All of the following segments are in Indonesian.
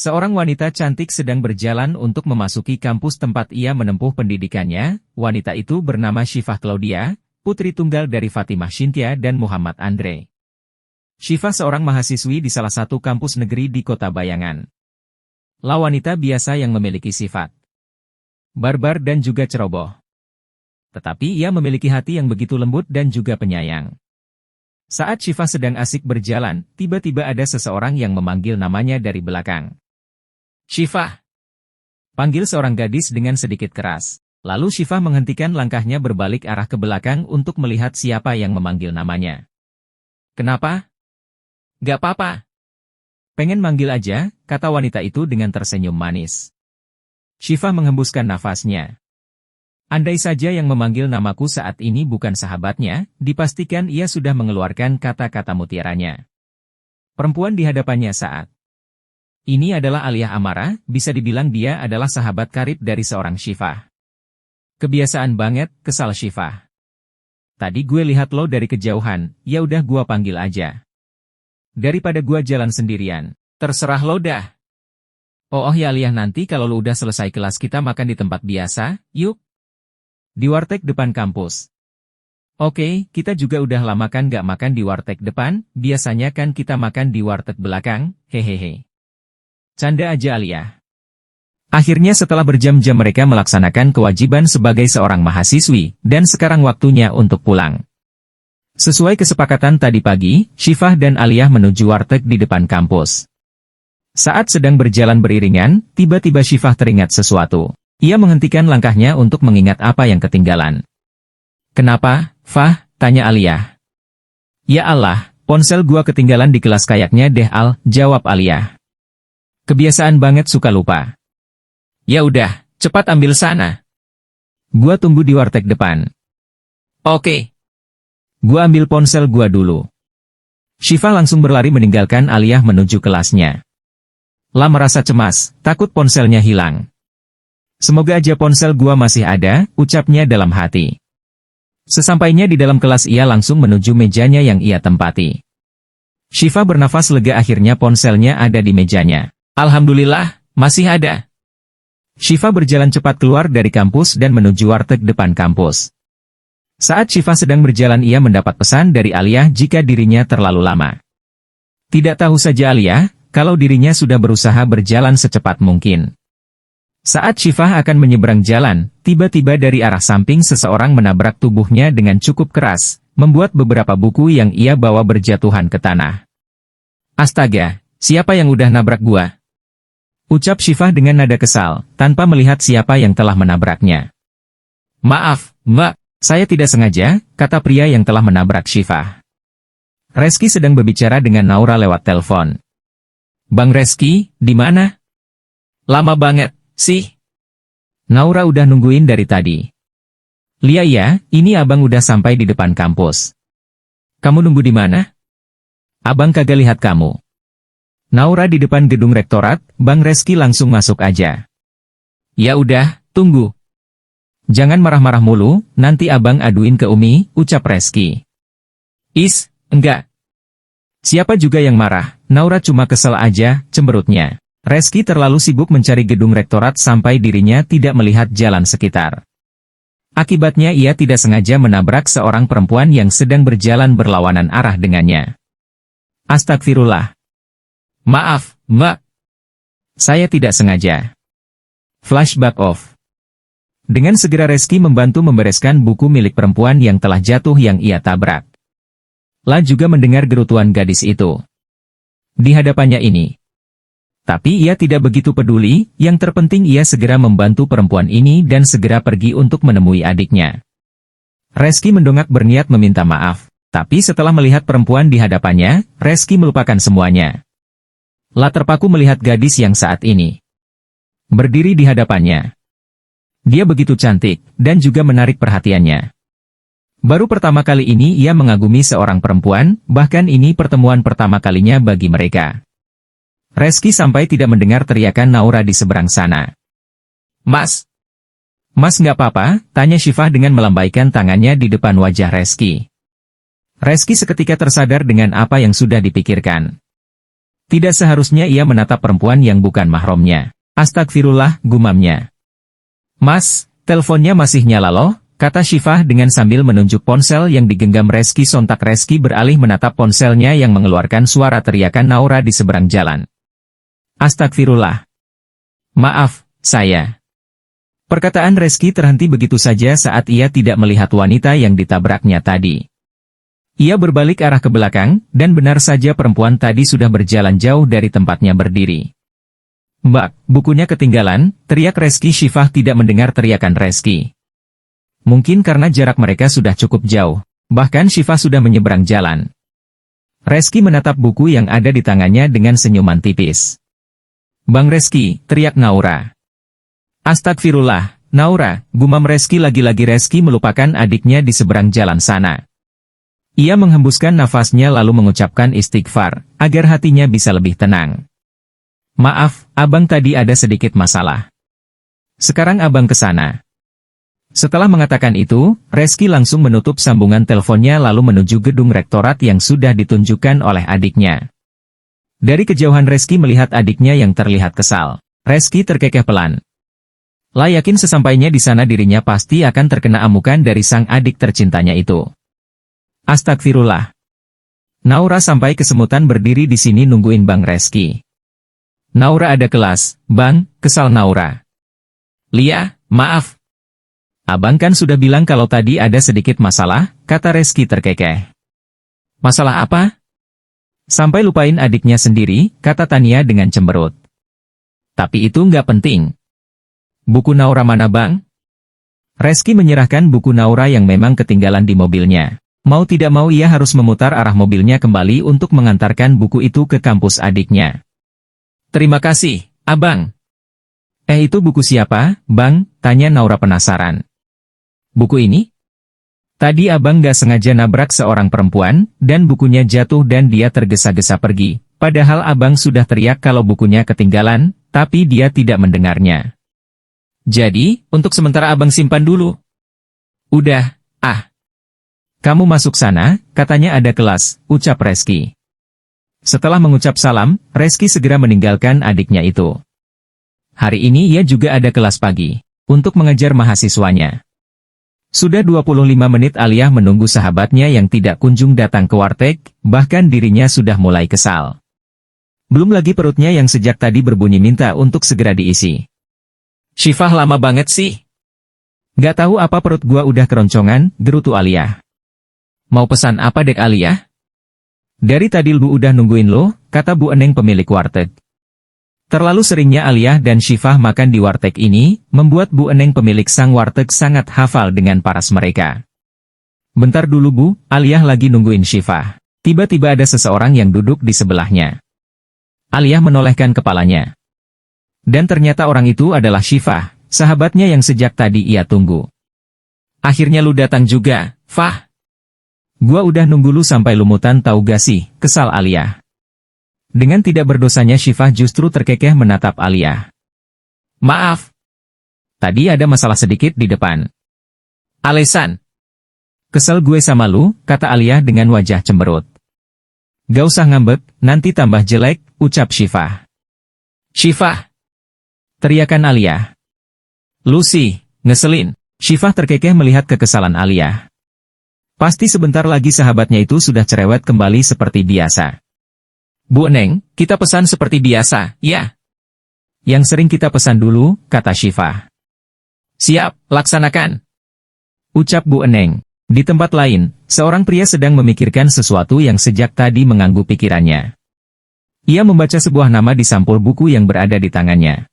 Seorang wanita cantik sedang berjalan untuk memasuki kampus tempat ia menempuh pendidikannya. Wanita itu bernama Syifah Claudia, putri tunggal dari Fatimah Cynthia dan Muhammad Andre. Syifah seorang mahasiswi di salah satu kampus negeri di Kota Bayangan. Wanita biasa yang memiliki sifat barbar dan juga ceroboh. Tetapi ia memiliki hati yang begitu lembut dan juga penyayang. Saat Syifah sedang asik berjalan, tiba-tiba ada seseorang yang memanggil namanya dari belakang. "Syifah!" panggil seorang gadis dengan sedikit keras. Lalu Syifah menghentikan langkahnya berbalik arah ke belakang untuk melihat siapa yang memanggil namanya. "Kenapa?" "Gak apa-apa. Pengen manggil aja," kata wanita itu dengan tersenyum manis. Syifah menghembuskan nafasnya. Andai saja yang memanggil namaku saat ini bukan sahabatnya, dipastikan ia sudah mengeluarkan kata-kata mutiaranya. Perempuan di hadapannya saat ini adalah Aliyah Amara, bisa dibilang dia adalah sahabat karib dari seorang Syifah. Kebiasaan banget, kesal Syifah. "Tadi gue lihat lo dari kejauhan, ya udah gue panggil aja. Daripada gue jalan sendirian, terserah lo dah." "Oh ya Aliyah, nanti kalau lo udah selesai kelas kita makan di tempat biasa, yuk. Di warteg depan kampus." "Oke, kita juga udah lama kan gak makan di warteg depan, biasanya kan kita makan di warteg belakang, hehehe." Canda aja Aliyah. Akhirnya setelah berjam-jam mereka melaksanakan kewajiban sebagai seorang mahasiswi, dan sekarang waktunya untuk pulang. Sesuai kesepakatan tadi pagi, Syifah dan Aliyah menuju warteg di depan kampus. Saat sedang berjalan beriringan, tiba-tiba Syifah teringat sesuatu. Ia menghentikan langkahnya untuk mengingat apa yang ketinggalan. "Kenapa, Fah?" tanya Aliyah. "Ya Allah, ponsel gua ketinggalan di kelas kayaknya deh Al," jawab Aliyah. "Kebiasaan banget suka lupa." "Ya udah, cepat ambil sana. Gua tunggu di warteg depan." "Oke." "Gua ambil ponsel gua dulu." Syifah langsung berlari meninggalkan Aliyah menuju kelasnya. Merasa cemas, takut ponselnya hilang. "Semoga aja ponsel gua masih ada," ucapnya dalam hati. Sesampainya di dalam kelas ia langsung menuju mejanya yang ia tempati. Syifah bernafas lega, akhirnya ponselnya ada di mejanya. "Alhamdulillah, masih ada." Syifah berjalan cepat keluar dari kampus dan menuju warteg depan kampus. Saat Syifah sedang berjalan ia mendapat pesan dari Aliyah jika dirinya terlalu lama. Tidak tahu saja Aliyah, kalau dirinya sudah berusaha berjalan secepat mungkin. Saat Syifah akan menyeberang jalan, tiba-tiba dari arah samping seseorang menabrak tubuhnya dengan cukup keras, membuat beberapa buku yang ia bawa berjatuhan ke tanah. "Astaga, siapa yang udah nabrak gua?" ucap Syifah dengan nada kesal, tanpa melihat siapa yang telah menabraknya. "Maaf, Mbak, saya tidak sengaja," kata pria yang telah menabrak Syifah. Reski sedang berbicara dengan Naura lewat telepon. "Bang Reski, di mana? Lama banget sih." Naura udah nungguin dari tadi. "Lia ya, ini abang udah sampai di depan kampus." "Kamu nunggu di mana?" "Abang kagak lihat kamu." "Naura di depan gedung rektorat, Bang Reski langsung masuk aja." "Ya udah, tunggu." "Jangan marah-marah mulu, nanti abang aduin ke Umi," ucap Reski. "Is, enggak. Siapa juga yang marah, Naura cuma kesel aja," cemberutnya. Reski terlalu sibuk mencari gedung rektorat sampai dirinya tidak melihat jalan sekitar. Akibatnya ia tidak sengaja menabrak seorang perempuan yang sedang berjalan berlawanan arah dengannya. "Astagfirullah. Maaf, Mbak. Saya tidak sengaja." Flashback off. Dengan segera Reski membantu membereskan buku milik perempuan yang telah jatuh yang ia tabrak. Juga mendengar gerutuan gadis itu di hadapannya ini. Tapi ia tidak begitu peduli, yang terpenting ia segera membantu perempuan ini dan segera pergi untuk menemui adiknya. Reski mendongak berniat meminta maaf, tapi setelah melihat perempuan di hadapannya, Reski melupakan semuanya. Terpaku melihat gadis yang saat ini berdiri di hadapannya. Dia begitu cantik, dan juga menarik perhatiannya. Baru pertama kali ini ia mengagumi seorang perempuan, bahkan ini pertemuan pertama kalinya bagi mereka. Reski sampai tidak mendengar teriakan Naura di seberang sana. "Mas? Mas nggak apa-apa?" tanya Syifah dengan melambaikan tangannya di depan wajah Reski. Reski seketika tersadar dengan apa yang sudah dipikirkan. Tidak seharusnya ia menatap perempuan yang bukan mahramnya. Astagfirullah, gumamnya. Mas, teleponnya masih nyala loh, kata Syifah dengan sambil menunjuk ponsel yang digenggam Reski. Sontak Reski beralih menatap ponselnya yang mengeluarkan suara teriakan Naura di seberang jalan. Astagfirullah. Maaf, saya. Perkataan Reski terhenti begitu saja saat ia tidak melihat wanita yang ditabraknya tadi. Ia berbalik arah ke belakang, dan benar saja perempuan tadi sudah berjalan jauh dari tempatnya berdiri. Mbak, bukunya ketinggalan, teriak Reski. Syifah tidak mendengar teriakan Reski. Mungkin karena jarak mereka sudah cukup jauh, bahkan Syifah sudah menyeberang jalan. Reski menatap buku yang ada di tangannya dengan senyuman tipis. Bang Reski, teriak Naura. Astagfirullah, Naura, gumam Reski. Lagi-lagi Reski melupakan adiknya di seberang jalan sana. Ia menghembuskan nafasnya lalu mengucapkan istighfar, agar hatinya bisa lebih tenang. Maaf, abang tadi ada sedikit masalah. Sekarang abang ke sana. Setelah mengatakan itu, Reski langsung menutup sambungan teleponnya lalu menuju gedung rektorat yang sudah ditunjukkan oleh adiknya. Dari kejauhan Reski melihat adiknya yang terlihat kesal. Reski terkekeh pelan. Lah yakin sesampainya di sana dirinya pasti akan terkena amukan dari sang adik tercintanya itu. Astagfirullah. Naura sampai kesemutan berdiri di sini nungguin Bang Reski. Naura ada kelas, Bang, kesal Naura. Lia, maaf. Abang kan sudah bilang kalau tadi ada sedikit masalah, kata Reski terkekeh. Masalah apa? Sampai lupain adiknya sendiri, kata Tania dengan cemberut. Tapi itu nggak penting. Buku Naura mana Bang? Reski menyerahkan buku Naura yang memang ketinggalan di mobilnya. Mau tidak mau ia harus memutar arah mobilnya kembali untuk mengantarkan buku itu ke kampus adiknya. Terima kasih, Abang. Itu buku siapa, Bang? Tanya Naura penasaran. Buku ini? Tadi Abang gak sengaja nabrak seorang perempuan, dan bukunya jatuh dan dia tergesa-gesa pergi. Padahal Abang sudah teriak kalau bukunya ketinggalan, tapi dia tidak mendengarnya. Jadi, untuk sementara Abang simpan dulu. Udah, Kamu masuk sana, katanya ada kelas, ucap Reski. Setelah mengucap salam, Reski segera meninggalkan adiknya itu. Hari ini ia juga ada kelas pagi, untuk mengejar mahasiswanya. Sudah 25 menit Aliyah menunggu sahabatnya yang tidak kunjung datang ke warteg, bahkan dirinya sudah mulai kesal. Belum lagi perutnya yang sejak tadi berbunyi minta untuk segera diisi. Syifah lama banget sih. Gak tahu apa perut gua udah keroncongan, gerutu Aliyah. Mau pesan apa dek Aliyah? Dari tadi Bu udah nungguin lo, kata Bu Eneng pemilik warteg. Terlalu seringnya Aliyah dan Syifah makan di warteg ini, membuat Bu Eneng pemilik sang warteg sangat hafal dengan paras mereka. Bentar dulu Bu, Aliyah lagi nungguin Syifah. Tiba-tiba ada seseorang yang duduk di sebelahnya. Aliyah menolehkan kepalanya. Dan ternyata orang itu adalah Syifah, sahabatnya yang sejak tadi ia tunggu. Akhirnya lu datang juga, Fah. Gua udah nunggu lu sampai lumutan tahu gak sih, kesal Aliyah. Dengan tidak berdosanya Syifah justru terkekeh menatap Aliyah. Maaf. Tadi ada masalah sedikit di depan. Alesan. Kesel gue sama lu, kata Aliyah dengan wajah cemberut. Gak usah ngambek, nanti tambah jelek, ucap Syifah. Syifah. Teriakan Aliyah. Lu sih, ngeselin. Syifah terkekeh melihat kekesalan Aliyah. Pasti sebentar lagi sahabatnya itu sudah cerewet kembali seperti biasa. Bu Eneng, kita pesan seperti biasa, ya? Yang sering kita pesan dulu, kata Syifah. Siap, laksanakan. Ucap Bu Eneng. Di tempat lain, seorang pria sedang memikirkan sesuatu yang sejak tadi mengganggu pikirannya. Ia membaca sebuah nama di sampul buku yang berada di tangannya.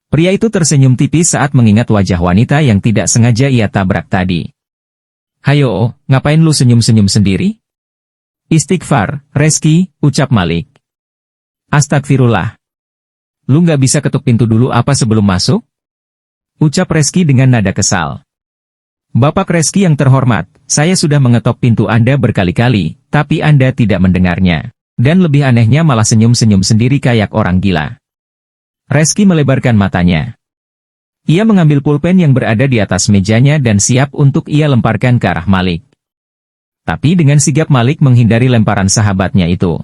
Pria itu tersenyum tipis saat mengingat wajah wanita yang tidak sengaja ia tabrak tadi. Hayo, ngapain lu senyum-senyum sendiri? Istighfar, Reski, ucap Malik. Astagfirullah. Lu nggak bisa ketuk pintu dulu apa sebelum masuk? Ucap Reski dengan nada kesal. Bapak Reski yang terhormat, saya sudah mengetok pintu Anda berkali-kali, tapi Anda tidak mendengarnya. Dan lebih anehnya malah senyum-senyum sendiri kayak orang gila. Reski melebarkan matanya. Ia mengambil pulpen yang berada di atas mejanya dan siap untuk ia lemparkan ke arah Malik. Tapi dengan sigap Malik menghindari lemparan sahabatnya itu.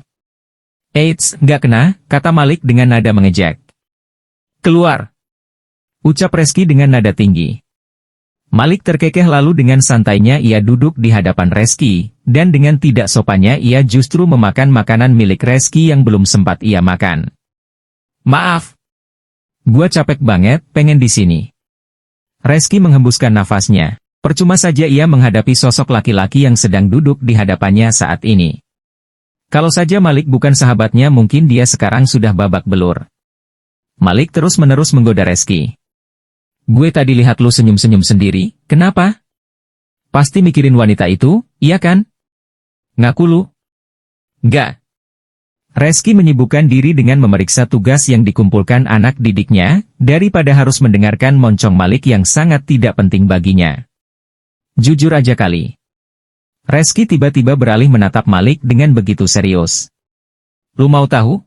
Eits, nggak kena, kata Malik dengan nada mengejek. Keluar! Ucap Reski dengan nada tinggi. Malik terkekeh lalu dengan santainya ia duduk di hadapan Reski, dan dengan tidak sopannya ia justru memakan makanan milik Reski yang belum sempat ia makan. Maaf. Gua capek banget, pengen di sini. Reski menghembuskan nafasnya. Percuma saja ia menghadapi sosok laki-laki yang sedang duduk di hadapannya saat ini. Kalau saja Malik bukan sahabatnya mungkin dia sekarang sudah babak belur. Malik terus-menerus menggoda Reski. Gue tadi lihat lu senyum-senyum sendiri, kenapa? Pasti mikirin wanita itu, iya kan? Ngaku lu. Nggak. Reski menyibukkan diri dengan memeriksa tugas yang dikumpulkan anak didiknya, daripada harus mendengarkan moncong Malik yang sangat tidak penting baginya. Jujur aja kali. Reski tiba-tiba beralih menatap Malik dengan begitu serius. Lu mau tahu?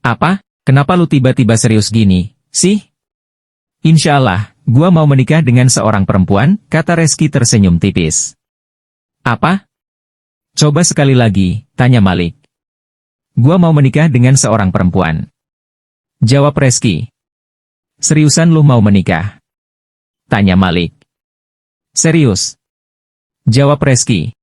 Apa? Kenapa lu tiba-tiba serius gini, sih? Insya Allah, gua mau menikah dengan seorang perempuan, kata Reski tersenyum tipis. Apa? Coba sekali lagi, tanya Malik. Gua mau menikah dengan seorang perempuan. Jawab Reski. Seriusan lu mau menikah? Tanya Malik. Serius. Jawab Reski.